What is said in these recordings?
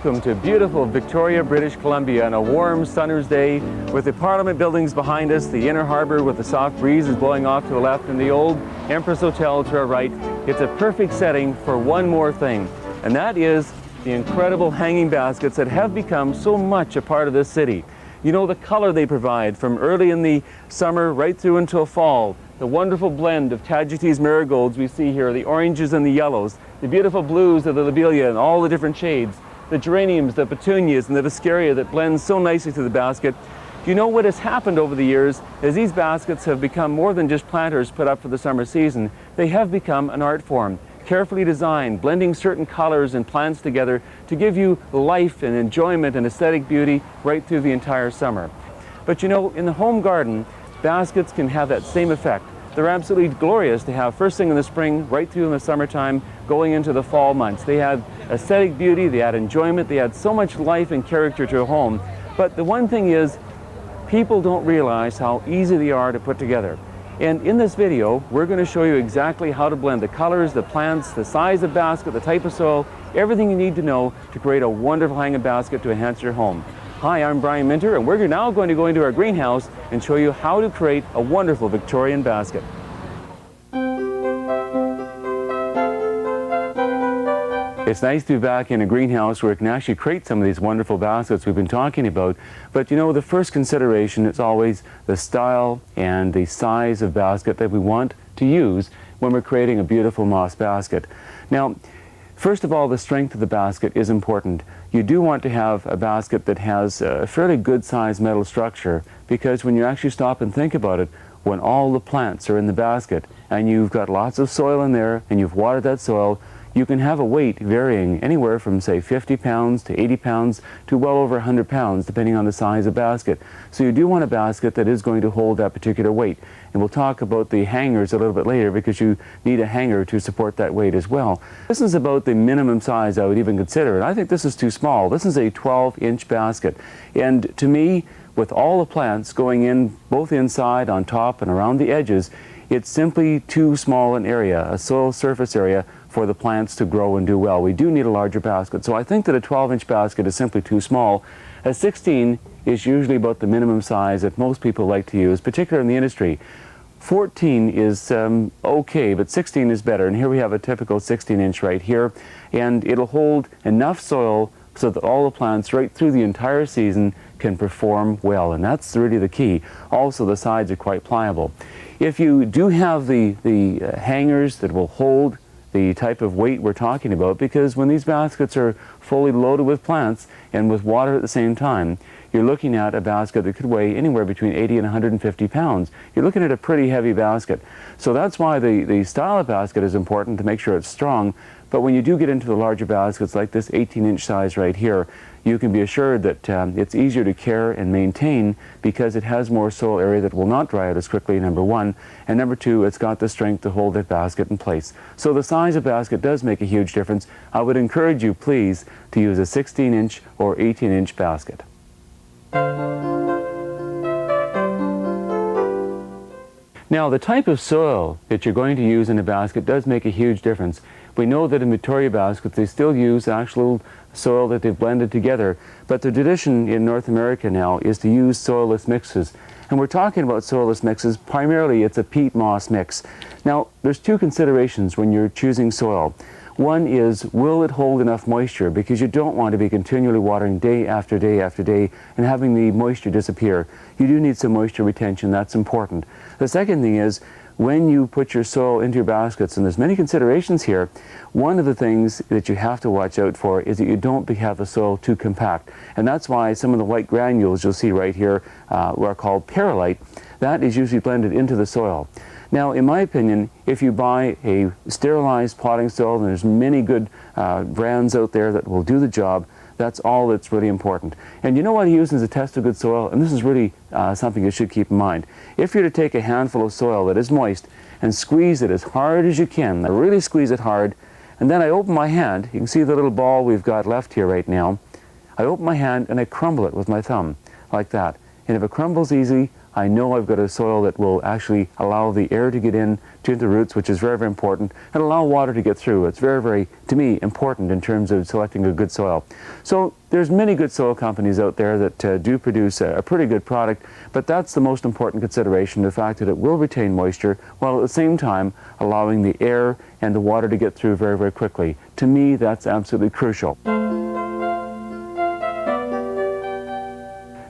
welcome to beautiful Victoria, British Columbia on a warm summer's day with the Parliament buildings behind us, the inner harbour with the soft breezes blowing off to the left, and the old Empress Hotel to our right. It's a perfect setting for one more thing, and that is the incredible hanging baskets that have become so much a part of this city. You know, the color they provide from early in the summer right through until fall, the wonderful blend of Tagetes marigolds we see here, the oranges and the yellows, the beautiful blues of the lobelia and all the different shades, the geraniums, the petunias, and the viscaria that blends so nicely to the basket. You know what has happened over the years is these baskets have become more than just planters put up for the summer season. They have become an art form, carefully designed, blending certain colors and plants together to give you life and enjoyment and aesthetic beauty right through the entire summer. But you know, in the home garden, baskets can have that same effect. They're absolutely glorious to have first thing in the spring, right through in the summertime, going into the fall months. They add aesthetic beauty, they add enjoyment, they add so much life and character to a home. But the one thing is, people don't realize how easy they are to put together. And in this video, we're going to show you exactly how to blend the colors, the plants, the size of basket, the type of soil, everything you need to know to create a wonderful hanging basket to enhance your home. Hi, I'm Brian Minter, and we're now going to go into our greenhouse and show you how to create a wonderful Victorian basket. It's nice to be back in a greenhouse where we can actually create some of these wonderful baskets we've been talking about. But you know, the first consideration is always the style and the size of basket that we want to use when we're creating a beautiful moss basket. Now, first of all, the strength of the basket is important. You do want to have a basket that has a fairly good sized metal structure, because when you actually stop and think about it, when all the plants are in the basket and you've got lots of soil in there and you've watered that soil, you can have a weight varying anywhere from, say, 50 pounds to 80 pounds to well over 100 pounds, depending on the size of basket. So you do want a basket that is going to hold that particular weight. And we'll talk about the hangers a little bit later, because you need a hanger to support that weight as well. This is about the minimum size I would even consider, and I think this is too small. This is a 12-inch basket. And to me, with all the plants going in both inside, on top, and around the edges, it's simply too small an area, a soil surface area, for the plants to grow and do well. We do need a larger basket. So I think that a 12-inch basket is simply too small. A 16 is usually about the minimum size that most people like to use, particularly in the industry. 14 is okay, but 16 is better. And here we have a typical 16-inch right here. And it'll hold enough soil so that all the plants right through the entire season can perform well. And that's really the key. Also, the sides are quite pliable. If you do have the hangers that will hold the type of weight we're talking about, because when these baskets are fully loaded with plants and with water at the same time, you're looking at a basket that could weigh anywhere between 80 and 150 pounds. You're looking at a pretty heavy basket. So that's why the style of basket is important, to make sure it's strong. But when you do get into the larger baskets like this 18-inch size right here, you can be assured that it's easier to care and maintain, because it has more soil area that will not dry out as quickly, number one. And number two, it's got the strength to hold that basket in place. So the size of basket does make a huge difference. I would encourage you, please, to use a 16-inch or 18-inch basket. Now, the type of soil that you're going to use in a basket does make a huge difference. We know that in Victoria baskets they still use actual soil that they've blended together, but the tradition in North America now is to use soilless mixes. And we're talking about soilless mixes, primarily it's a peat moss mix. Now, there's two considerations when you're choosing soil. One is, will it hold enough moisture? Because you don't want to be continually watering day after day after day and having the moisture disappear. You do need some moisture retention, that's important. The second thing is, when you put your soil into your baskets, and there's many considerations here, one of the things that you have to watch out for is that you don't have the soil too compact. And that's why some of the white granules you'll see right here are called perlite. That is usually blended into the soil. Now, in my opinion, if you buy a sterilized potting soil, and there's many good brands out there that will do the job, that's all that's really important. And you know what I use as a test of good soil? And this is really something you should keep in mind. If you're to take a handful of soil that is moist and squeeze it as hard as you can, I really squeeze it hard, and then I open my hand, you can see the little ball we've got left here right now. I open my hand and I crumble it with my thumb, like that. And if it crumbles easily, I know I've got a soil that will actually allow the air to get in to the roots, which is very, very important, and allow water to get through. It's very, very, to me, important in terms of selecting a good soil. So there's many good soil companies out there that do produce a pretty good product, but that's the most important consideration, the fact that it will retain moisture while at the same time allowing the air and the water to get through very, very quickly. To me, that's absolutely crucial.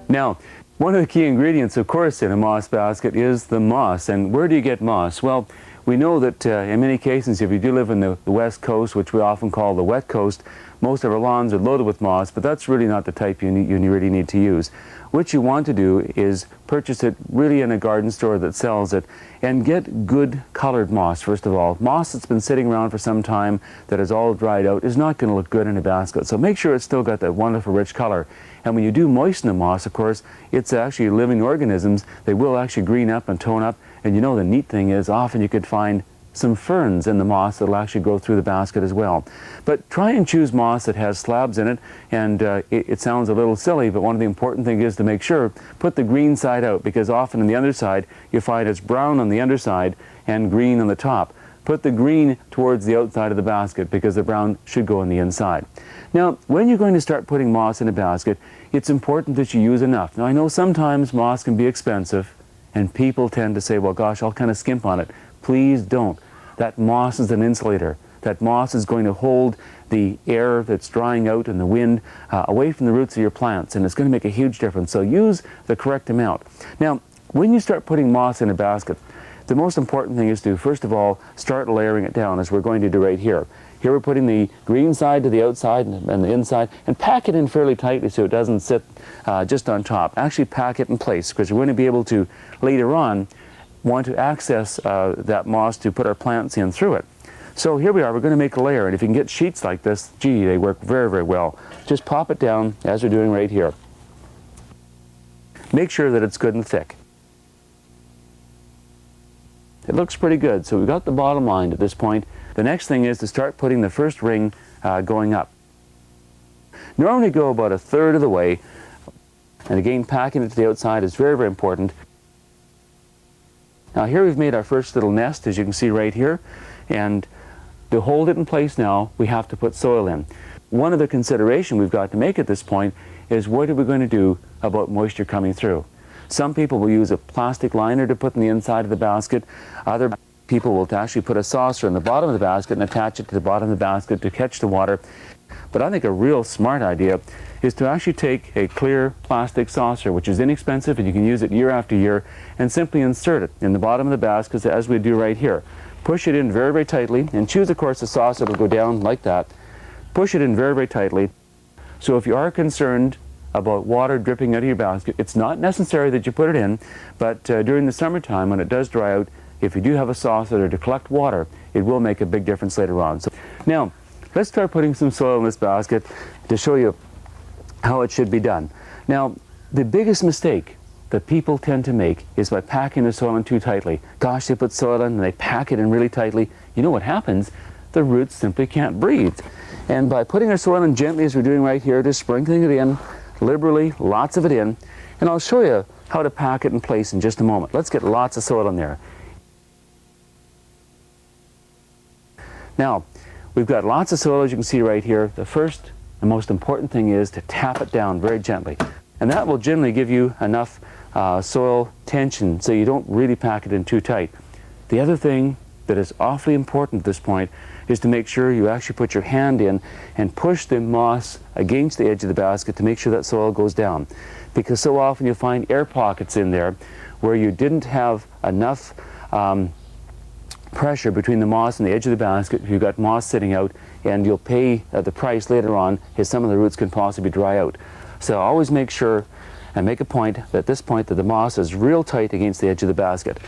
Now, one of the key ingredients, of course, in a moss basket is the moss. And where do you get moss? Well, we know that in many cases, if you do live in the West Coast, which we often call the wet coast, most of our lawns are loaded with moss, but that's really not the type you really need to use. What you want to do is purchase it really in a garden store that sells it, and get good colored moss, first of all. Moss that's been sitting around for some time, that is all dried out, is not going to look good in a basket. So make sure it's still got that wonderful rich color. And when you do moisten the moss, of course, it's actually living organisms. They will actually green up and tone up. And you know, the neat thing is often you could find some ferns in the moss that will actually grow through the basket as well. But try and choose moss that has slabs in it, and it sounds a little silly, but one of the important things is to make sure, put the green side out, because often on the underside you find it's brown on the underside and green on the top. Put the green towards the outside of the basket, because the brown should go on the inside. Now, when you're going to start putting moss in a basket, it's important that you use enough. Now, I know sometimes moss can be expensive, and people tend to say, well, gosh, I'll kind of skimp on it. Please don't. That moss is an insulator. That moss is going to hold the air that's drying out and the wind away from the roots of your plants, and it's going to make a huge difference. So use the correct amount. Now, when you start putting moss in a basket, the most important thing is to, first of all, start layering it down, as we're going to do right here. Here we're putting the green side to the outside and the inside, and pack it in fairly tightly so it doesn't sit just on top. Actually pack it in place, because we're going to be able to, later on, want to access that moss to put our plants in through it. So here we are, we're going to make a layer, and if you can get sheets like this, gee, they work very, very well. Just pop it down, as we're doing right here. Make sure that it's good and thick. It looks pretty good, so we've got the bottom line at this point. The next thing is to start putting the first ring going up. Normally go about 1/3 of the way, and again, packing it to the outside is very, very important. Now here we've made our first little nest, as you can see right here, and to hold it in place now, we have to put soil in. One of the considerations we've got to make at this point is, what are we going to do about moisture coming through? Some people will use a plastic liner to put in the inside of the basket. Other people will actually put a saucer in the bottom of the basket and attach it to the bottom of the basket to catch the water. But I think a real smart idea is to actually take a clear plastic saucer, which is inexpensive and you can use it year after year, and simply insert it in the bottom of the basket, as we do right here. Push it in very, very tightly, and choose, of course, a saucer that will go down like that. Push it in very, very tightly. So if you are concerned about water dripping out of your basket, it's not necessary that you put it in, but during the summertime when it does dry out, if you do have a saucer to collect water, it will make a big difference later on. So now, let's start putting some soil in this basket to show you how it should be done. Now, the biggest mistake that people tend to make is by packing the soil in too tightly. Gosh, they put soil in and they pack it in really tightly. You know what happens? The roots simply can't breathe. And by putting our soil in gently, as we're doing right here, just sprinkling it in liberally, lots of it in, and I'll show you how to pack it in place in just a moment. Let's get lots of soil in there. Now, we've got lots of soil, as you can see right here. The first and most important thing is to tap it down very gently. And that will generally give you enough soil tension so you don't really pack it in too tight. The other thing that is awfully important at this point is to make sure you actually put your hand in and push the moss against the edge of the basket to make sure that soil goes down. Because so often you'll find air pockets in there where you didn't have enough pressure between the moss and the edge of the basket. You've got moss sitting out, and you'll pay the price later on, as some of the roots can possibly dry out. So always make sure and make a point at this point that the moss is real tight against the edge of the basket.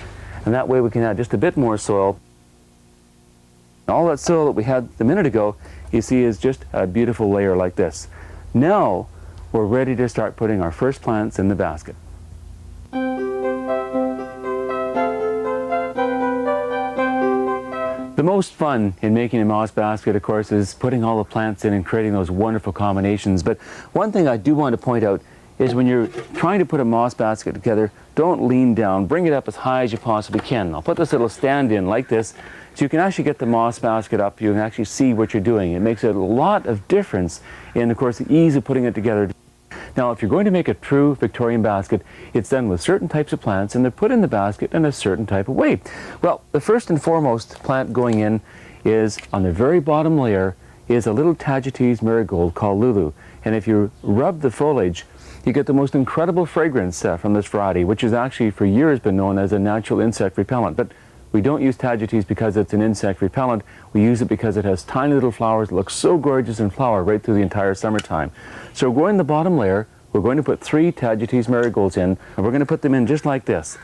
And that way we can add just a bit more soil. All that soil that we had a minute ago, you see, is just a beautiful layer like this. Now we're ready to start putting our first plants in the basket. The most fun in making a moss basket, of course, is putting all the plants in and creating those wonderful combinations. But one thing I do want to point out is when you're trying to put a moss basket together, don't lean down, bring it up as high as you possibly can. I'll put this little stand in like this, so you can actually get the moss basket up, you can actually see what you're doing. It makes a lot of difference in, of course, the ease of putting it together. Now, if you're going to make a true Victorian basket, it's done with certain types of plants, and they're put in the basket in a certain type of way. Well, the first and foremost plant going in is, on the very bottom layer, is a little Tagetes marigold called Lulu. And if you rub the foliage, you get the most incredible fragrance from this variety, which has actually for years been known as a natural insect repellent. But we don't use Tagetes because it's an insect repellent. We use it because it has tiny little flowers that look so gorgeous and flower right through the entire summertime. So we're going to the bottom layer, we're going to put 3 Tagetes marigolds in, and we're going to put them in just like this.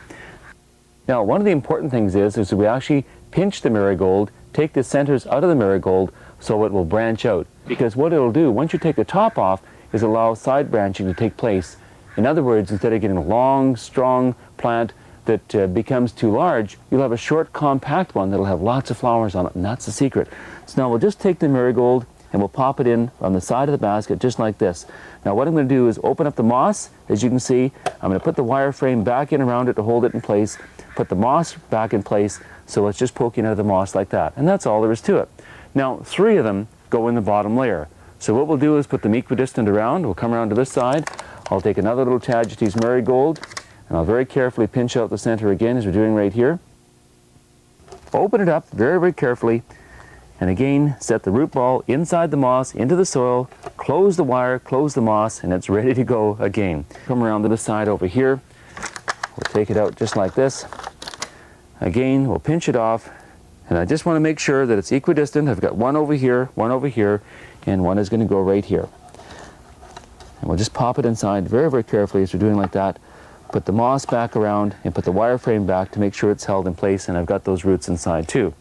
Now, one of the important things is that we actually pinch the marigold, take the centers out of the marigold so it will branch out. Because what it'll do, once you take the top off, is allow side branching to take place. In other words, instead of getting a long, strong plant that becomes too large, you'll have a short, compact one that'll have lots of flowers on it, and that's the secret. So now we'll just take the marigold and we'll pop it in on the side of the basket just like this. Now what I'm going to do is open up the moss. As you can see, I'm going to put the wire frame back in around it to hold it in place, put the moss back in place, so it's just poking out of the moss like that. And that's all there is to it. Now 3 of them go in the bottom layer. So what we'll do is put them equidistant around. We'll come around to this side. I'll take another little Tagetes marigold, and I'll very carefully pinch out the center again, as we're doing right here. Open it up very, very carefully, and again, set the root ball inside the moss, into the soil, close the wire, close the moss, and it's ready to go again. Come around to this side over here. We'll take it out just like this. Again, we'll pinch it off, and I just want to make sure that it's equidistant. I've got one over here, and one is going to go right here. And we'll just pop it inside very, very carefully as we're doing like that. Put the moss back around and put the wire frame back to make sure it's held in place, and I've got those roots inside too.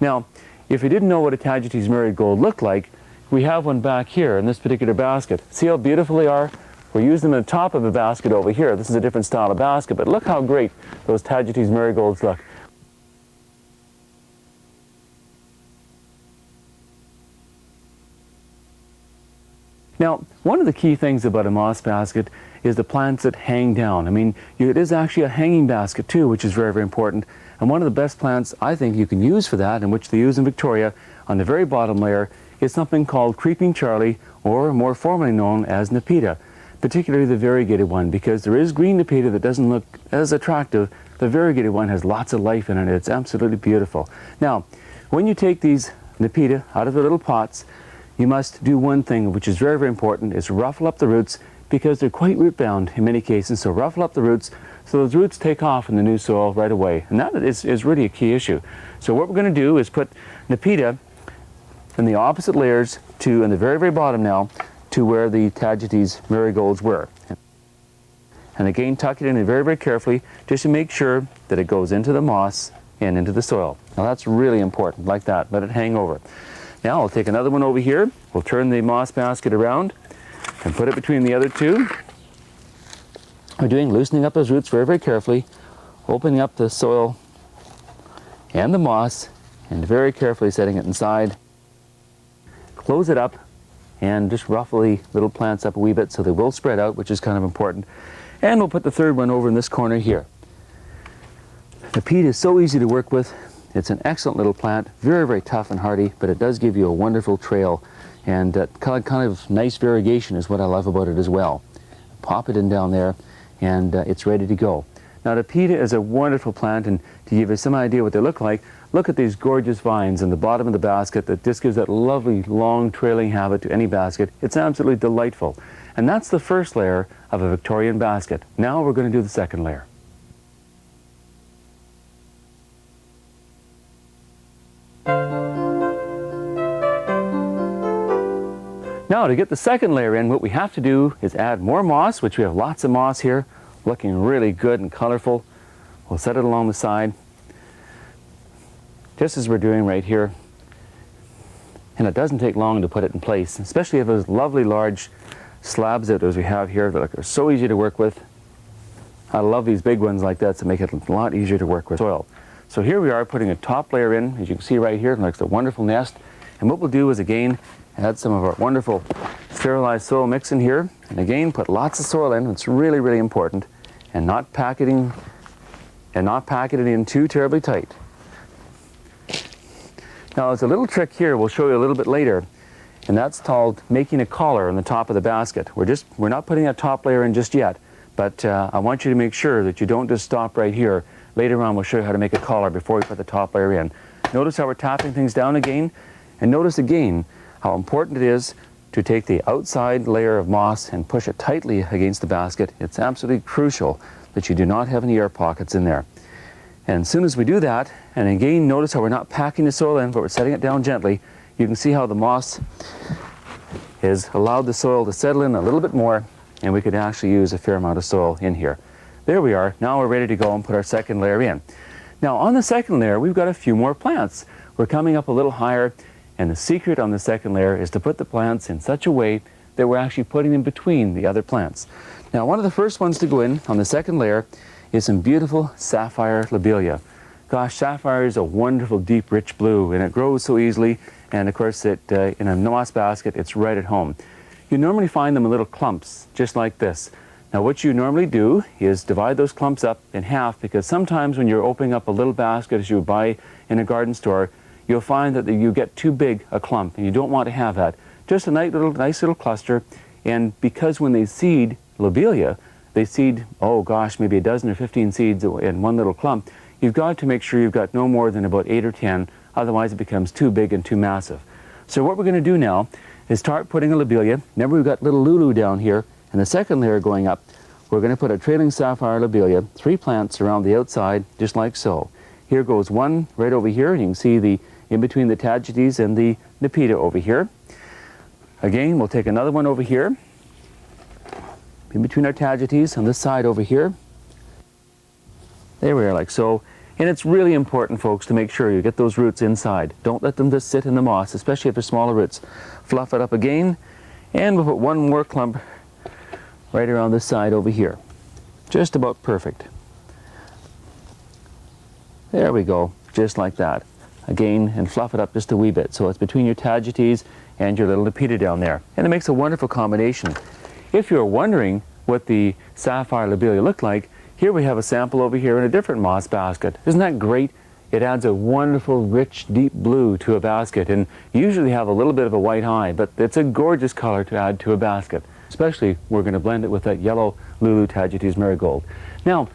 Now, if you didn't know what a Tagetes marigold looked like, we have one back here in this particular basket. See how beautiful they are? We're using them at the top of a basket over here. This is a different style of basket, but look how great those Tagetes marigolds look. Now, one of the key things about a moss basket is the plants that hang down. I mean, it is actually a hanging basket too, which is very, very important. And one of the best plants I think you can use for that, and which they use in Victoria, on the very bottom layer, is something called Creeping Charlie, or more formally known as Nepeta, particularly the variegated one, because there is green Nepeta that doesn't look as attractive. The variegated one has lots of life in it. It's absolutely beautiful. Now, when you take these Nepeta out of the little pots, you must do one thing, which is very, very important, is ruffle up the roots, because they're quite root bound in many cases. So ruffle up the roots so those roots take off in the new soil right away. And that is really a key issue. So what we're going to do is put Nepeta in the opposite layers to, in the very, very bottom now, to where the Tagetes marigolds were. And again, tuck it in very, very carefully, just to make sure that it goes into the moss and into the soil. Now that's really important, like that. Let it hang over. Now I'll take another one over here. We'll turn the moss basket around and put it between the other 2. We're loosening up those roots very, very carefully, opening up the soil and the moss, and very carefully setting it inside. Close it up, and just ruffle the little plants up a wee bit so they will spread out, which is kind of important. And we'll put the 3rd one over in this corner here. The peat is so easy to work with. It's an excellent little plant, very, very tough and hardy, but it does give you a wonderful trail, and kind of nice variegation is what I love about it as well. Pop it in down there, and it's ready to go. Now, the Nepeta is a wonderful plant, and to give you some idea what they look like, look at these gorgeous vines in the bottom of the basket that just gives that lovely long trailing habit to any basket. It's absolutely delightful. And that's the first layer of a Victorian basket. Now we're going to do the second layer. Now, to get the second layer in, what we have to do is add more moss, which we have lots of moss here, looking really good and colorful. We'll set it along the side, just as we're doing right here. And it doesn't take long to put it in place, especially if those lovely large slabs that as we have here that are so easy to work with. I love these big ones like that to make it a lot easier to work with soil. So here we are putting a top layer in, as you can see right here. It looks a wonderful nest. And what we'll do is again add some of our wonderful sterilized soil mix in here, and again put lots of soil in. It's really, really important, and not packing it in too terribly tight. Now there's a little trick here we'll show you a little bit later, and that's called making a collar on the top of the basket. We're not putting that top layer in just yet, but I want you to make sure that you don't just stop right here. Later on we'll show you how to make a collar before we put the top layer in. Notice how we're tapping things down again, and notice again how important it is to take the outside layer of moss and push it tightly against the basket. It's absolutely crucial that you do not have any air pockets in there. And as soon as we do that, and again notice how we're not packing the soil in, but we're setting it down gently, you can see how the moss has allowed the soil to settle in a little bit more, and we could actually use a fair amount of soil in here. There we are. Now we're ready to go and put our second layer in. Now on the second layer we've got a few more plants. We're coming up a little higher, and the secret on the second layer is to put the plants in such a way that we're actually putting them between the other plants. Now one of the first ones to go in on the second layer is some beautiful sapphire lobelia. Gosh, sapphire is a wonderful deep rich blue, and it grows so easily, and of course in a moss basket it's right at home. You normally find them in little clumps just like this. Now what you normally do is divide those clumps up in half, because sometimes when you're opening up a little basket as you buy in a garden store, you'll find that you get too big a clump, and you don't want to have that. Just a nice little cluster, and because when they seed lobelia, they seed, oh gosh, maybe a dozen or 15 seeds in one little clump. You've got to make sure you've got no more than about 8 or 10, otherwise it becomes too big and too massive. So what we're going to do now is start putting a lobelia. Remember, we've got little lulu down here, and the second layer going up, we're going to put a trailing sapphire lobelia, 3 plants around the outside, just like so. Here goes one right over here, and you can see the in between the tagetes and the nepeta over here. Again, we'll take another one over here, in between our tagetes on this side over here. There we are, like so. And it's really important, folks, to make sure you get those roots inside. Don't let them just sit in the moss, especially if they're smaller roots. Fluff it up again, and we'll put one more clump right around this side over here. Just about perfect. There we go, just like that. Again, and fluff it up just a wee bit, so it's between your tagetes and your little nepeta down there. And it makes a wonderful combination. If you're wondering what the sapphire lobelia look like, here we have a sample over here in a different moss basket. Isn't that great? It adds a wonderful, rich, deep blue to a basket, and usually have a little bit of a white eye, but it's a gorgeous color to add to a basket. Especially, we're going to blend it with that yellow Lulu Tagetes marigold. Now,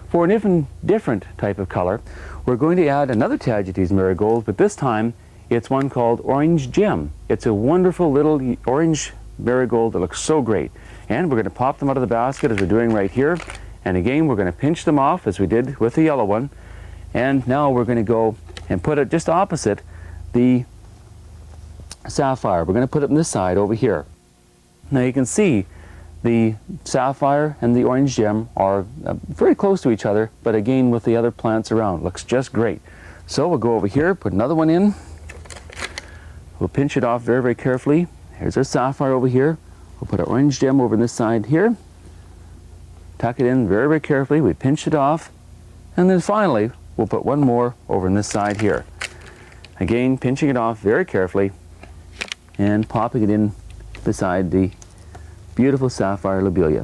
for an even different type of color, we're going to add another Tagetes marigold, but this time it's one called Orange Gem. It's a wonderful little orange marigold that looks so great. And we're going to pop them out of the basket as we're doing right here. And again, we're going to pinch them off as we did with the yellow one. And now we're going to go and put it just opposite the sapphire. We're going to put it on this side over here. Now you can see the sapphire and the orange gem are very close to each other, but again with the other plants around. Looks just great. So we'll go over here, put another one in. We'll pinch it off very, very carefully. Here's our sapphire over here. We'll put our orange gem over this side here. Tuck it in very, very carefully. We pinch it off. And then finally, we'll put one more over on this side here. Again, pinching it off very carefully and popping it in beside the beautiful sapphire lobelia.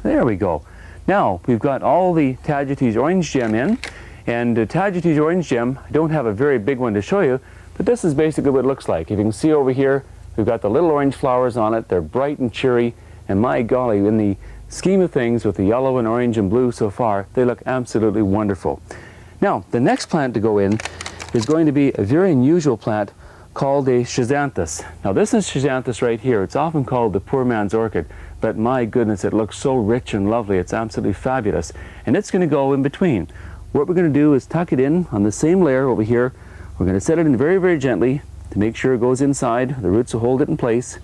There we go. Now, we've got all the Tagetes orange gem in, and Tagetes orange gem, I don't have a very big one to show you, but this is basically what it looks like. If you can see over here, we've got the little orange flowers on it. They're bright and cheery, and my golly, in the scheme of things with the yellow and orange and blue so far, they look absolutely wonderful. Now, the next plant to go in is going to be a very unusual plant called a schizanthus. Now this is schizanthus right here. It's often called the poor man's orchid, but my goodness, it looks so rich and lovely. It's absolutely fabulous. And it's going to go in between. What we're going to do is tuck it in on the same layer over here. We're going to set it in very, very gently to make sure it goes inside. The roots will hold it in place.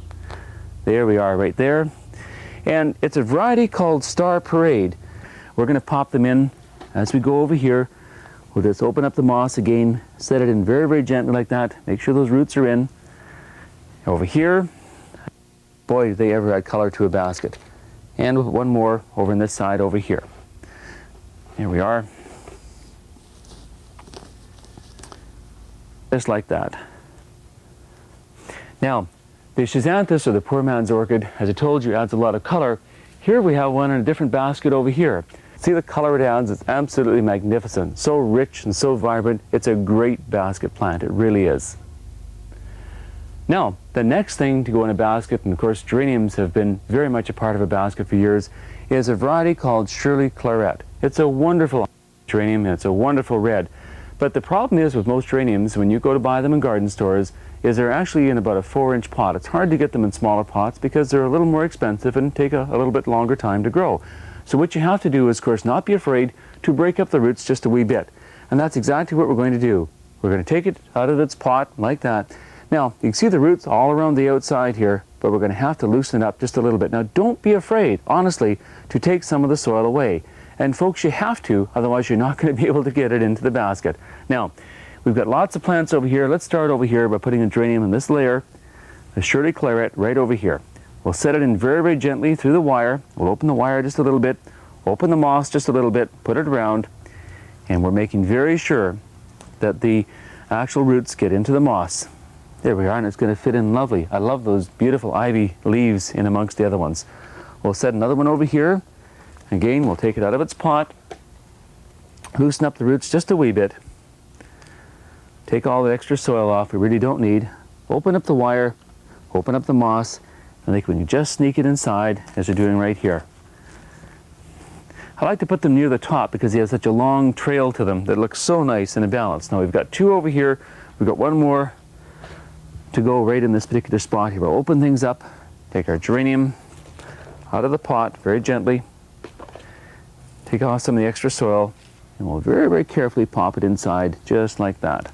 There we are right there. And it's a variety called Star Parade. We're going to pop them in as we go over here. We'll just open up the moss again, set it in very, very gently like that. Make sure those roots are in. Over here, boy, did they ever add color to a basket. And we'll put one more over on this side over here. There we are. Just like that. Now, The schizanthus, or the poor man's orchid, as I told you, adds a lot of color. Here we have one in a different basket over here. See the color it adds? It's absolutely magnificent. So rich and so vibrant. It's a great basket plant. It really is. Now, the next thing to go in a basket, and of course geraniums have been very much a part of a basket for years, is a variety called Shirley Claret. It's a wonderful geranium and it's a wonderful red. But the problem is with most geraniums, when you go to buy them in garden stores, is they're actually in about a 4-inch pot. It's hard to get them in smaller pots because they're a little more expensive and take a little bit longer time to grow. So what you have to do is, of course, not be afraid to break up the roots just a wee bit. And that's exactly what we're going to do. We're going to take it out of its pot like that. Now, you can see the roots all around the outside here, but we're going to have to loosen it up just a little bit. Now, don't be afraid, honestly, to take some of the soil away. And folks, you have to, otherwise you're not going to be able to get it into the basket. Now, we've got lots of plants over here. Let's start over here by putting a geranium in this layer, the Shirley Claret, right over here. We'll set it in very, very gently through the wire. We'll open the wire just a little bit, open the moss just a little bit, put it around, and we're making very sure that the actual roots get into the moss. There we are, and it's going to fit in lovely. I love those beautiful ivy leaves in amongst the other ones. We'll set another one over here. Again, we'll take it out of its pot, loosen up the roots just a wee bit, take all the extra soil off we really don't need, open up the wire, open up the moss, and we can just sneak it inside as we're doing right here. I like to put them near the top because they have such a long trail to them that looks so nice and in balance. Now we've got 2 over here, we've got 1 more to go right in this particular spot here. We'll open things up, take our geranium out of the pot very gently, take off some of the extra soil, and we'll very, very carefully pop it inside just like that.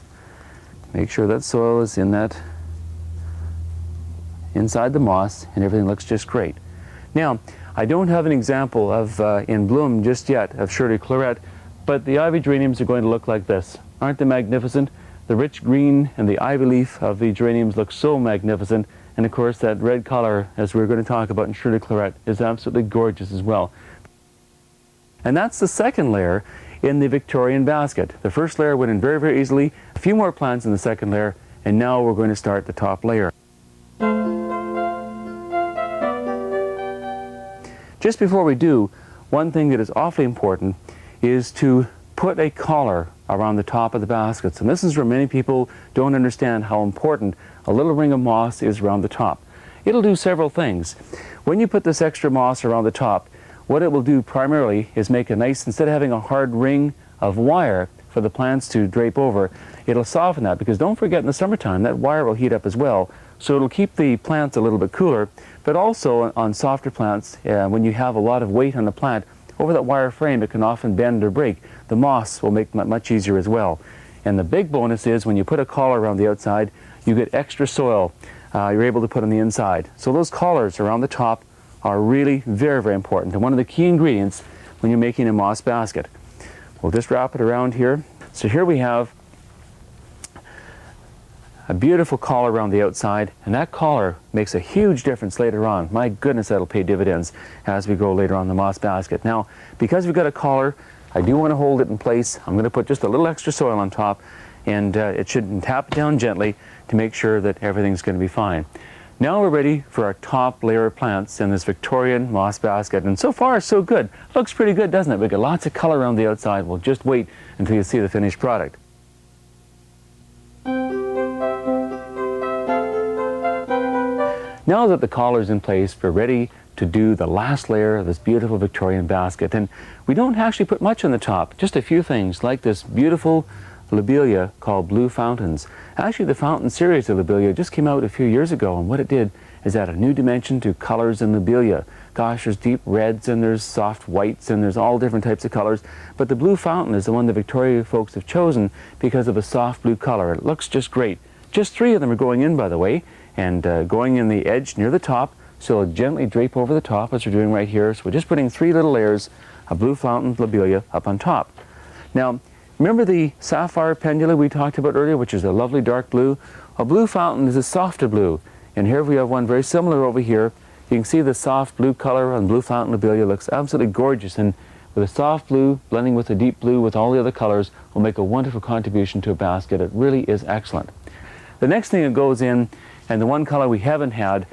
Make sure that soil is in that, inside the moss, and everything looks just great. Now, I don't have an example of in bloom just yet of Shirley Claret, but the ivy geraniums are going to look like this. Aren't they magnificent? The rich green and the ivy leaf of the geraniums look so magnificent, and of course that red color, as we're going to talk about in Shirley Claret, is absolutely gorgeous as well. And that's the second layer in the Victorian basket. The first layer went in very, very easily, a few more plants in the second layer, and now we're going to start the top layer. Just before we do, one thing that is awfully important is to put a collar around the top of the baskets. And this is where many people don't understand how important a little ring of moss is around the top. It'll do several things. When you put this extra moss around the top, what it will do primarily is make a nice, instead of having a hard ring of wire for the plants to drape over, it'll soften that, because don't forget in the summertime that wire will heat up as well. So it'll keep the plants a little bit cooler, but also on softer plants, when you have a lot of weight on the plant, over that wire frame it can often bend or break. The moss will make that much easier as well. And the big bonus is when you put a collar around the outside, you get extra soil you're able to put on the inside. So those collars around the top are really very, very important, and one of the key ingredients when you're making a moss basket. We'll just wrap it around here. So here we have a beautiful collar around the outside, and that collar makes a huge difference later on. My goodness, that'll pay dividends as we go later on in the moss basket. Now, because we've got a collar, I do want to hold it in place. I'm going to put just a little extra soil on top, and it should tap it down gently to make sure that everything's going to be fine. Now we're ready for our top layer of plants in this Victorian moss basket, and so far so good. Looks pretty good, doesn't it? We've got lots of color around the outside. We'll just wait until you see the finished product. Now that the collar's in place, we're ready to do the last layer of this beautiful Victorian basket. And we don't actually put much on the top, just a few things, like this beautiful lobelia called Blue Fountains. Actually, the Fountain series of lobelia just came out a few years ago, and what it did is add a new dimension to colors in lobelia. Gosh, there's deep reds and there's soft whites and there's all different types of colors, but the Blue Fountain is the one the Victoria folks have chosen because of a soft blue color. It looks just great. Just 3 of them are going in, by the way, and going in the edge near the top, so it'll gently drape over the top as we're doing right here. So we're just putting 3 little layers of Blue Fountain lobelia up on top. Now, remember the sapphire pendula we talked about earlier, which is a lovely dark blue? A Blue Fountain is a softer blue, and here we have one very similar over here. You can see the soft blue color on Blue Fountain lobelia looks absolutely gorgeous, and with a soft blue blending with a deep blue with all the other colors will make a wonderful contribution to a basket. It really is excellent. The next thing that goes in And the one color we haven't had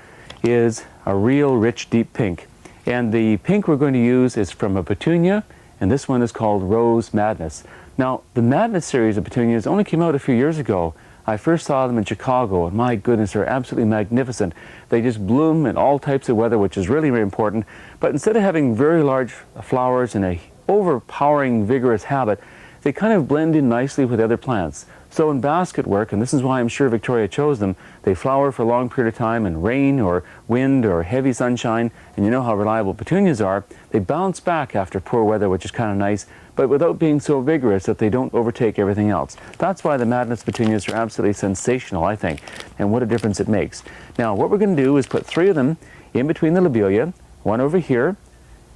is a real rich deep pink. And the pink we're going to use is from a petunia, and this one is called Rose Madness. Now, the Madness series of petunias only came out a few years ago. I first saw them in Chicago, and my goodness, they're absolutely magnificent. They just bloom in all types of weather, which is really, really important. But instead of having very large flowers and a overpowering, vigorous habit, they kind of blend in nicely with other plants. So in basket work, and this is why I'm sure Victoria chose them, they flower for a long period of time in rain or wind or heavy sunshine, and you know how reliable petunias are. They bounce back after poor weather, which is kind of nice, but without being so vigorous that they don't overtake everything else. That's why the Madness petunias are absolutely sensational, I think, and what a difference it makes. Now, what we're going to do is put 3 of them in between the lobelia, one over here,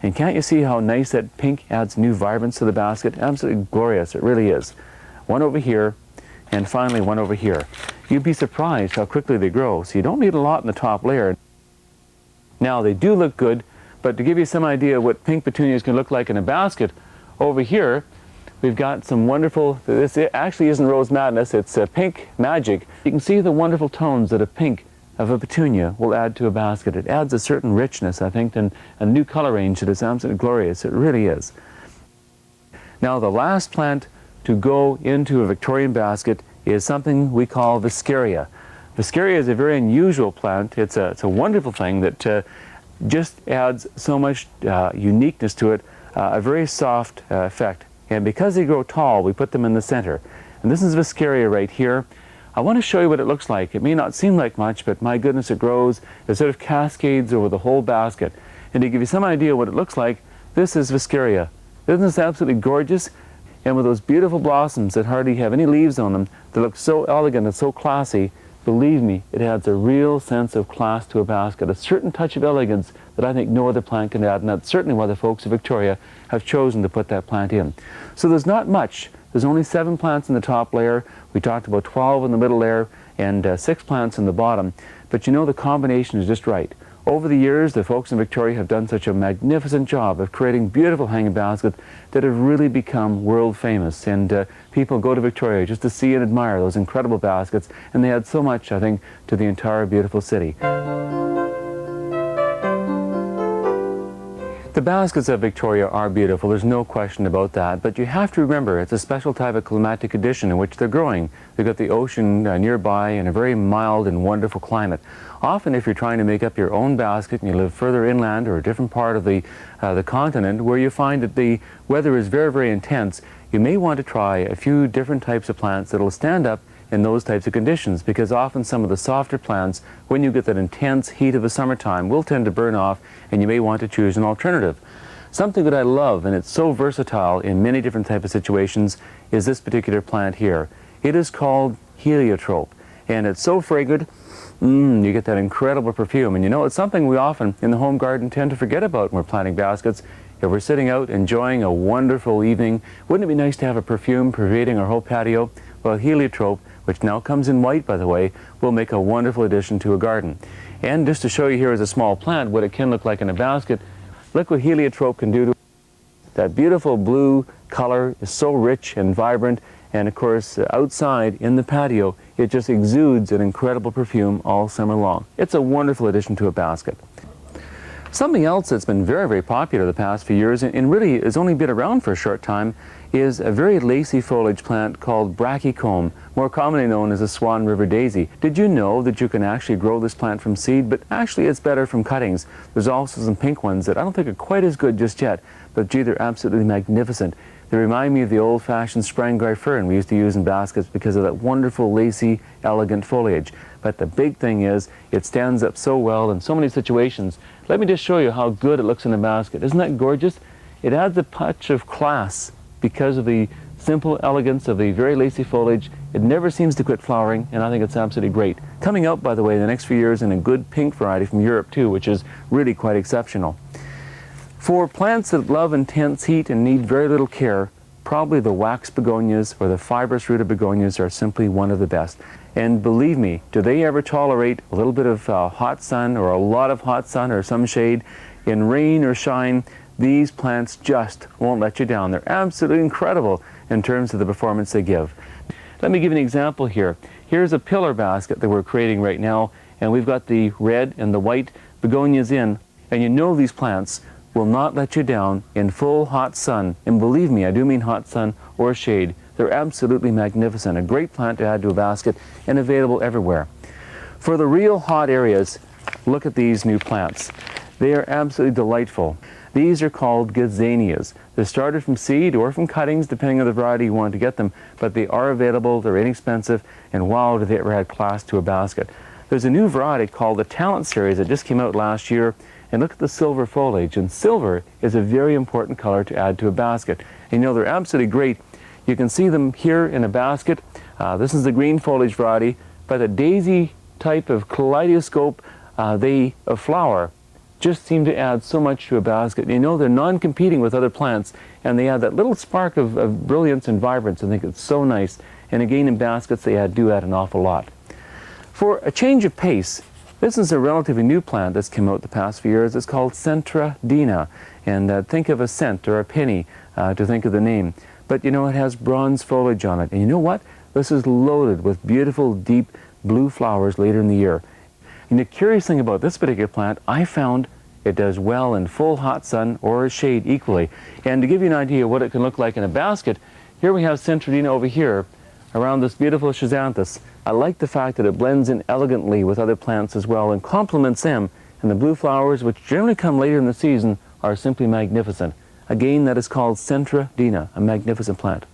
and can't you see how nice that pink adds new vibrance to the basket? Absolutely glorious, it really is. One over here, and finally one over here. You'd be surprised how quickly they grow, so you don't need a lot in the top layer. Now, they do look good, but to give you some idea of what pink petunias can look like in a basket, over here we've got some wonderful, this actually isn't Rose Madness, it's Pink Magic. You can see the wonderful tones that a pink of a petunia will add to a basket. It adds a certain richness, I think, and a new color range that is absolutely glorious. It really is. Now, the last plant to go into a Victorian basket is something we call Viscaria. Viscaria is a very unusual plant. It's a wonderful thing that just adds so much uniqueness to it, a very soft effect. And because they grow tall, we put them in the center. And this is Viscaria right here. I want to show you what it looks like. It may not seem like much, but my goodness, it grows. It sort of cascades over the whole basket. And to give you some idea what it looks like, this is Viscaria. Isn't this absolutely gorgeous? And with those beautiful blossoms that hardly have any leaves on them, they look so elegant and so classy, believe me, it adds a real sense of class to a basket, a certain touch of elegance that I think no other plant can add, and that's certainly why the folks of Victoria have chosen to put that plant in. So there's not much. There's only 7 plants in the top layer. We talked about 12 in the middle layer and 6 plants in the bottom. But you know, the combination is just right. Over the years, the folks in Victoria have done such a magnificent job of creating beautiful hanging baskets that have really become world famous. And people go to Victoria just to see and admire those incredible baskets, and they add so much, I think, to the entire beautiful city. The baskets of Victoria are beautiful, there's no question about that, but you have to remember it's a special type of climatic condition in which they're growing. They've got the ocean nearby and a very mild and wonderful climate. Often if you're trying to make up your own basket and you live further inland or a different part of the continent where you find that the weather is very, very intense, you may want to try a few different types of plants that will stand up in those types of conditions, because often some of the softer plants, when you get that intense heat of the summertime, will tend to burn off, and you may want to choose an alternative. Something that I love, and it's so versatile in many different types of situations, is this particular plant here. It is called heliotrope, and it's so fragrant. You get that incredible perfume, and you know, it's something we often in the home garden tend to forget about when we're planting baskets. If we're sitting out enjoying a wonderful evening, wouldn't it be nice to have a perfume pervading our whole patio? Well, heliotrope, which now comes in white, by the way, will make a wonderful addition to a garden. And just to show you here as a small plant what it can look like in a basket, look what heliotrope can do to it. That beautiful blue color is so rich and vibrant, and of course outside in the patio it just exudes an incredible perfume all summer long. It's a wonderful addition to a basket. Something else that's been very, very popular the past few years, and really has only been around for a short time, is a very lacy foliage plant called brachycomb, more commonly known as the Swan River daisy. Did you know that you can actually grow this plant from seed? But actually it's better from cuttings. There's also some pink ones that I don't think are quite as good just yet, but gee, they're absolutely magnificent. They remind me of the old-fashioned Sprangguy fern we used to use in baskets because of that wonderful, lacy, elegant foliage. But the big thing is, it stands up so well in so many situations. Let me just show you how good it looks in a basket. Isn't that gorgeous? It adds a touch of class because of the simple elegance of the very lacy foliage. It never seems to quit flowering, and I think it's absolutely great. Coming out, by the way, in the next few years in a good pink variety from Europe too, which is really quite exceptional. For plants that love intense heat and need very little care, probably the wax begonias or the fibrous rooted begonias are simply one of the best. And believe me, do they ever tolerate a little bit of hot sun or a lot of hot sun or some shade? In rain or shine, these plants just won't let you down. They're absolutely incredible in terms of the performance they give. Let me give you an example here. Here's a pillar basket that we're creating right now, and we've got the red and the white begonias in, and you know these plants will not let you down in full hot sun. And believe me, I do mean hot sun or shade. They're absolutely magnificent. A great plant to add to a basket and available everywhere. For the real hot areas, look at these new plants. They are absolutely delightful. These are called gazanias. They're started from seed or from cuttings, depending on the variety you want to get them, but they are available, they're inexpensive, and wow, do they ever add class to a basket. There's a new variety called the Talent Series that just came out last year, and look at the silver foliage, and silver is a very important color to add to a basket. And you know, they're absolutely great. You can see them here in a basket. This is the green foliage variety, but the daisy type of kaleidoscope of flower just seem to add so much to a basket. You know, they're non-competing with other plants, and they add that little spark of brilliance and vibrance. I think it's so nice. And again, in baskets, they do add an awful lot. For a change of pace, this is a relatively new plant that's come out the past few years. It's called Centradina, and think of a cent or a penny to think of the name. But you know, it has bronze foliage on it. And you know what? This is loaded with beautiful, deep blue flowers later in the year. And the curious thing about this particular plant, I found it does well in full hot sun or shade equally. And to give you an idea of what it can look like in a basket, here we have Centradina over here around this beautiful schizanthus. I like the fact that it blends in elegantly with other plants as well and complements them. And the blue flowers, which generally come later in the season, are simply magnificent. Again, that is called Centradina, a magnificent plant.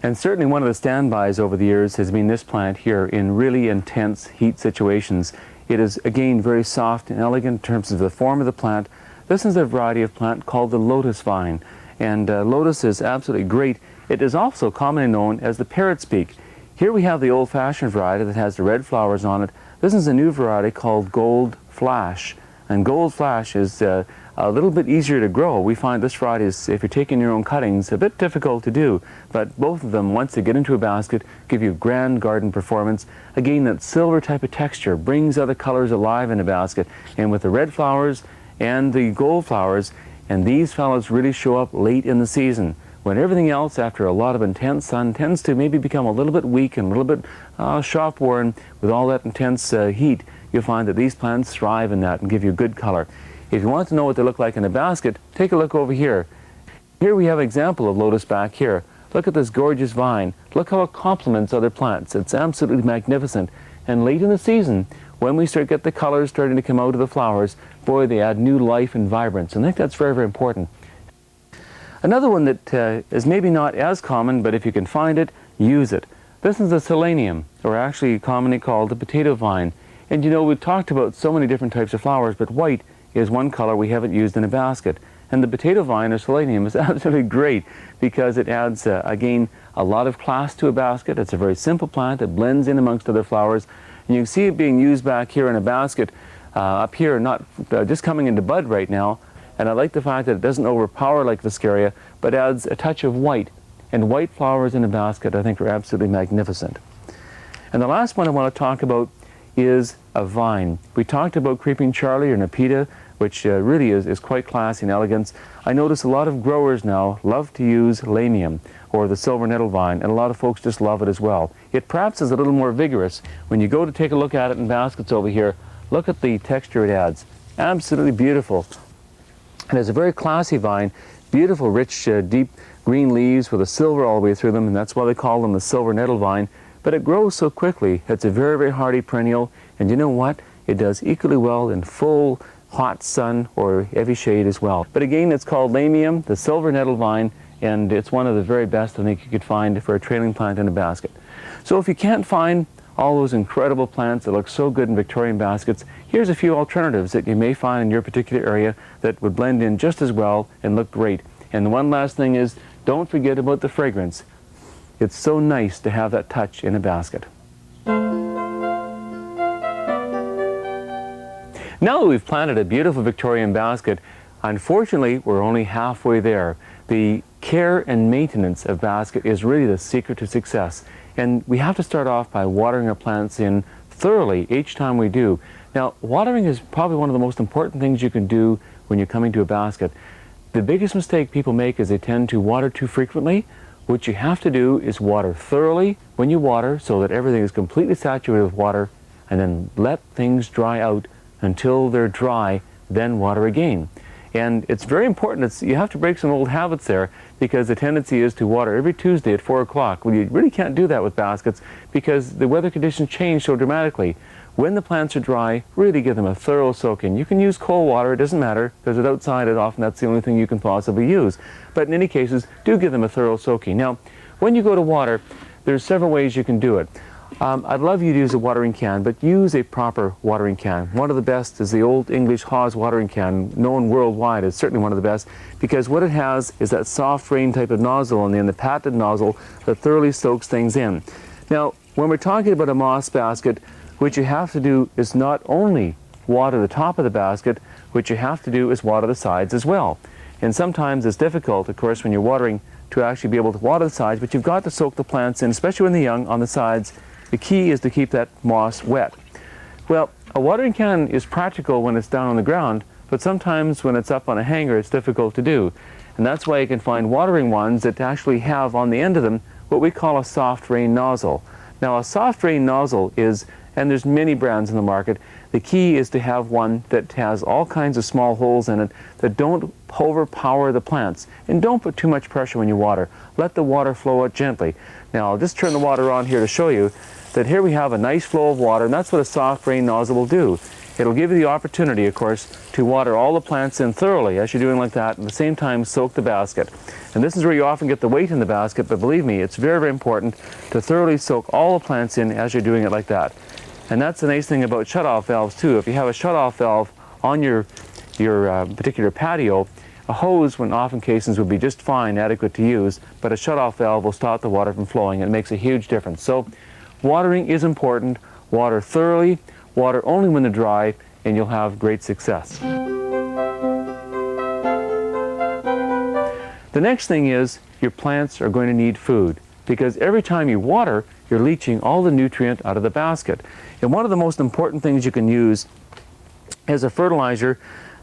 And certainly one of the standbys over the years has been this plant here in really intense heat situations. It is, again, very soft and elegant in terms of the form of the plant. This is a variety of plant called the lotus vine. And lotus is absolutely great. It is also commonly known as the parrot's beak. Here we have the old-fashioned variety that has the red flowers on it. This is a new variety called Gold Flash. And Gold Flash is a little bit easier to grow. We find this variety is, if you're taking your own cuttings, a bit difficult to do. But both of them, once they get into a basket, give you grand garden performance. Again, that silver type of texture brings other colors alive in a basket. And with the red flowers and the gold flowers, and these fellows really show up late in the season, when everything else, after a lot of intense sun, tends to maybe become a little bit weak and a little bit shop-worn with all that intense heat. You'll find that these plants thrive in that and give you good color. If you want to know what they look like in a basket, take a look over here. Here we have an example of lotus back here. Look at this gorgeous vine. Look how it complements other plants. It's absolutely magnificent. And late in the season, when we get the colors starting to come out of the flowers, boy, they add new life and vibrance. And I think that's very, very important. Another one that is maybe not as common, but if you can find it, use it. This is a selenium, or actually commonly called the potato vine. And you know, we've talked about so many different types of flowers, but white is one color we haven't used in a basket. And the potato vine or selenium is absolutely great because it adds, again, a lot of class to a basket. It's a very simple plant. It blends in amongst other flowers. And you can see it being used back here in a basket up here, not just coming into bud right now. And I like the fact that it doesn't overpower like Viscaria, but adds a touch of white. And white flowers in a basket, I think, are absolutely magnificent. And the last one I want to talk about is a vine. We talked about Creeping Charlie or Nepeta, which really is quite classy and elegant. I notice a lot of growers now love to use Lamium, or the silver nettle vine, and a lot of folks just love it as well. It perhaps is a little more vigorous. When you go to take a look at it in baskets over here, look at the texture it adds. Absolutely beautiful. And it's a very classy vine, beautiful, rich, deep green leaves with a silver all the way through them, and that's why they call them the silver nettle vine. But it grows so quickly. It's a very, very hardy perennial, and you know what? It does equally well in full hot sun or heavy shade as well. But again, it's called Lamium, the silver nettle vine, and it's one of the very best I think you could find for a trailing plant in a basket. So if you can't find all those incredible plants that look so good in Victorian baskets, here's a few alternatives that you may find in your particular area that would blend in just as well and look great. And the one last thing is, don't forget about the fragrance. It's so nice to have that touch in a basket. Now that we've planted a beautiful Victorian basket, unfortunately, we're only halfway there. The care and maintenance of basket is really the secret to success. And we have to start off by watering our plants in thoroughly each time we do. Now, watering is probably one of the most important things you can do when you're coming to a basket. The biggest mistake people make is they tend to water too frequently. What you have to do is water thoroughly when you water so that everything is completely saturated with water, and then let things dry out until they're dry, then water again. And it's very important. You have to break some old habits there, because the tendency is to water every Tuesday at 4 o'clock. Well, you really can't do that with baskets because the weather conditions change so dramatically. When the plants are dry, really give them a thorough soak in. You can use cold water, it doesn't matter, because it's outside and often that's the only thing you can possibly use. But in any cases, do give them a thorough soaking. Now, when you go to water, there's several ways you can do it. I'd love you to use a watering can, but use a proper watering can. One of the best is the old English Hawes watering can, known worldwide as certainly one of the best, because what it has is that soft rain type of nozzle and then the patented nozzle that thoroughly soaks things in. Now, when we're talking about a moss basket, what you have to do is not only water the top of the basket, what you have to do is water the sides as well. And sometimes it's difficult, of course, when you're watering to actually be able to water the sides, but you've got to soak the plants in, especially when they're young, on the sides. The key is to keep that moss wet. Well, a watering can is practical when it's down on the ground, but sometimes when it's up on a hanger it's difficult to do. And that's why you can find watering ones that actually have on the end of them what we call a soft rain nozzle. Now, a soft rain nozzle is, and there's many brands in the market, the key is to have one that has all kinds of small holes in it that don't overpower the plants. And don't put too much pressure when you water. Let the water flow out gently. Now, I'll just turn the water on here to show you that here we have a nice flow of water, and that's what a soft rain nozzle will do. It'll give you the opportunity, of course, to water all the plants in thoroughly as you're doing like that, and at the same time soak the basket. And this is where you often get the weight in the basket, but believe me, it's very, very important to thoroughly soak all the plants in as you're doing it like that. And that's the nice thing about shutoff valves too. If you have a shutoff valve on your particular patio, a hose, in often cases, would be just fine, adequate to use, but a shutoff valve will stop the water from flowing, and it makes a huge difference. So watering is important. Water thoroughly, water only when they're dry, and you'll have great success. The next thing is your plants are going to need food, because every time you water, you're leaching all the nutrient out of the basket. And one of the most important things you can use is a fertilizer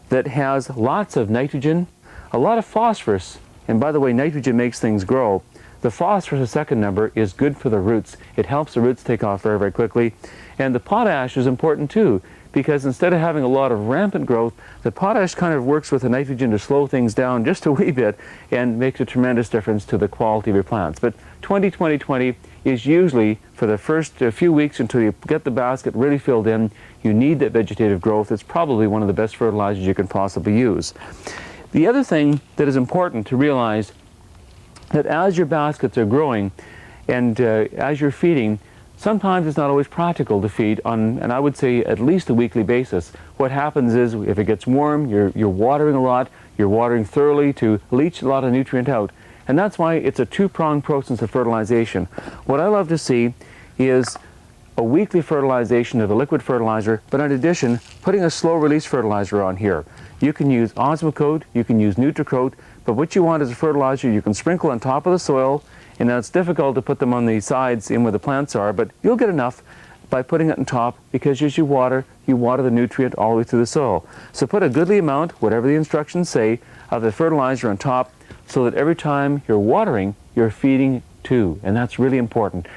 that has lots of nitrogen, a lot of phosphorus, and by the way, nitrogen makes things grow. The phosphorus, the second number, is good for the roots. It helps the roots take off very, very quickly. And the potash is important too, because instead of having a lot of rampant growth, the potash kind of works with the nitrogen to slow things down just a wee bit and makes a tremendous difference to the quality of your plants. But 20-20-20 is usually for the first few weeks until you get the basket really filled in. You need that vegetative growth. It's probably one of the best fertilizers you can possibly use. The other thing that is important to realize, that as your baskets are growing and as you're feeding, sometimes it's not always practical to feed on, and I would say at least a weekly basis. What happens is, if it gets warm, you're watering a lot, you're watering thoroughly to leach a lot of nutrient out. And that's why it's a two-pronged process of fertilization. What I love to see is a weekly fertilization of the liquid fertilizer, but in addition, putting a slow-release fertilizer on here. You can use Osmocote, you can use NutriCote, but what you want is a fertilizer you can sprinkle on top of the soil, and now it's difficult to put them on the sides in where the plants are, but you'll get enough by putting it on top, because as you water the nutrient all the way through the soil. So put a goodly amount, whatever the instructions say, of the fertilizer on top, so that every time you're watering, you're feeding too, and that's really important.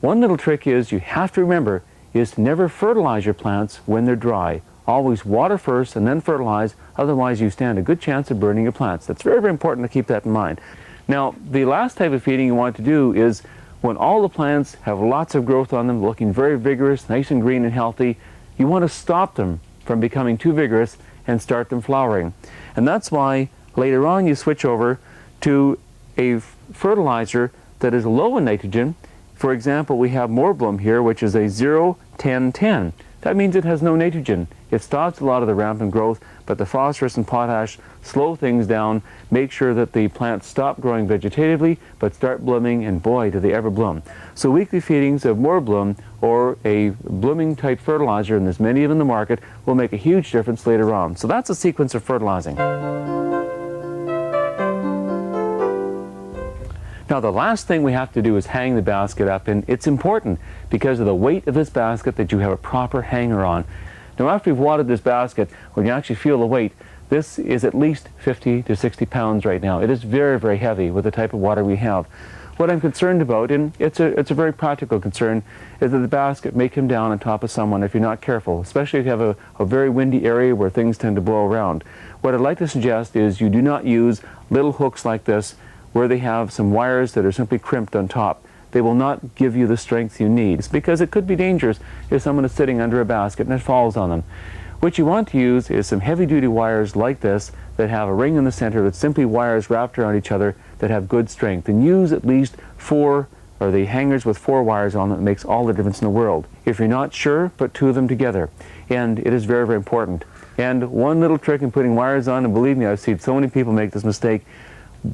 One little trick is, you have to remember, is to never fertilize your plants when they're dry. Always water first and then fertilize, otherwise you stand a good chance of burning your plants. That's very, very important to keep that in mind. Now, the last type of feeding you want to do is when all the plants have lots of growth on them, looking very vigorous, nice and green and healthy, you want to stop them from becoming too vigorous and start them flowering. And that's why later on you switch over to a fertilizer that is low in nitrogen. For example, we have Moorbloom here, which is a 0-10-10. That means it has no nitrogen. It stops a lot of the rampant growth, but the phosphorus and potash slow things down, make sure that the plants stop growing vegetatively, but start blooming, and boy, do they ever bloom. So weekly feedings of Moorbloom or a blooming type fertilizer, and there's many of them in the market, will make a huge difference later on. So that's a sequence of fertilizing. Now, the last thing we have to do is hang the basket up, and it's important because of the weight of this basket that you have a proper hanger on. Now, after you've watered this basket, when you actually feel the weight, this is at least 50 to 60 pounds right now. It is very, very heavy with the type of water we have. What I'm concerned about, and it's a very practical concern, is that the basket may come down on top of someone if you're not careful, especially if you have a very windy area where things tend to blow around. What I'd like to suggest is you do not use little hooks like this where they have some wires that are simply crimped on top. They will not give you the strength you need. It's because it could be dangerous if someone is sitting under a basket and it falls on them. What you want to use is some heavy-duty wires like this that have a ring in the center that's simply wires wrapped around each other that have good strength. And use at least 4, or the hangers with 4 wires on them. It makes all the difference in the world. If you're not sure, put 2 of them together. And it is very, very important. And one little trick in putting wires on, and believe me, I've seen so many people make this mistake.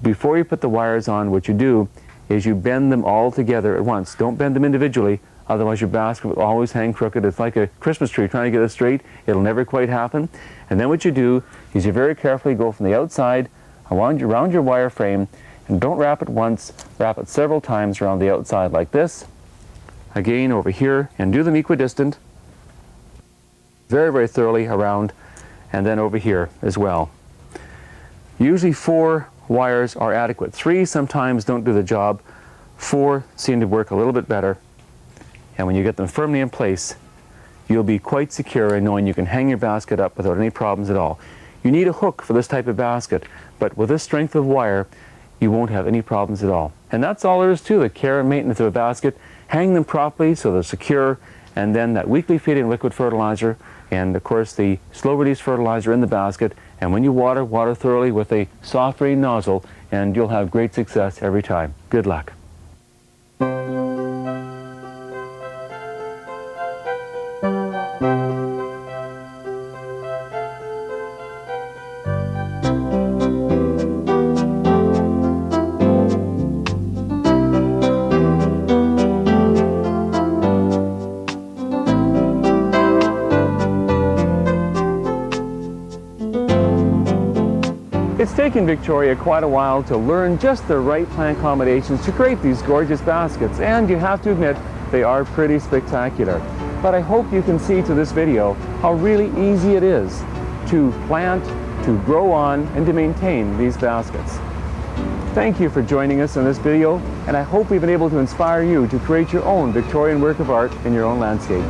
Before you put the wires on, what you do is you bend them all together at once. Don't bend them individually. Otherwise, your basket will always hang crooked. It's like a Christmas tree trying to get it straight. It'll never quite happen. And then what you do is you very carefully go from the outside around your wire frame, and don't wrap it once, wrap it several times around the outside like this. Again, over here, and do them equidistant. Very, very thoroughly around, and then over here as well. Usually 4 wires are adequate. 3 sometimes don't do the job. 4 seem to work a little bit better. And when you get them firmly in place, you'll be quite secure in knowing you can hang your basket up without any problems at all. You need a hook for this type of basket, but with this strength of wire, you won't have any problems at all. And that's all there is to the care and maintenance of a basket. Hang them properly so they're secure, and then that weekly feeding liquid fertilizer, and of course the slow release fertilizer in the basket. And when you water, water thoroughly with a soft rain nozzle, and you'll have great success every time. Good luck. It's taken Victoria quite a while to learn just the right plant combinations to create these gorgeous baskets, and you have to admit they are pretty spectacular. But I hope you can see to this video how really easy it is to plant, to grow on, and to maintain these baskets. Thank you for joining us in this video, and I hope we've been able to inspire you to create your own Victorian work of art in your own landscape.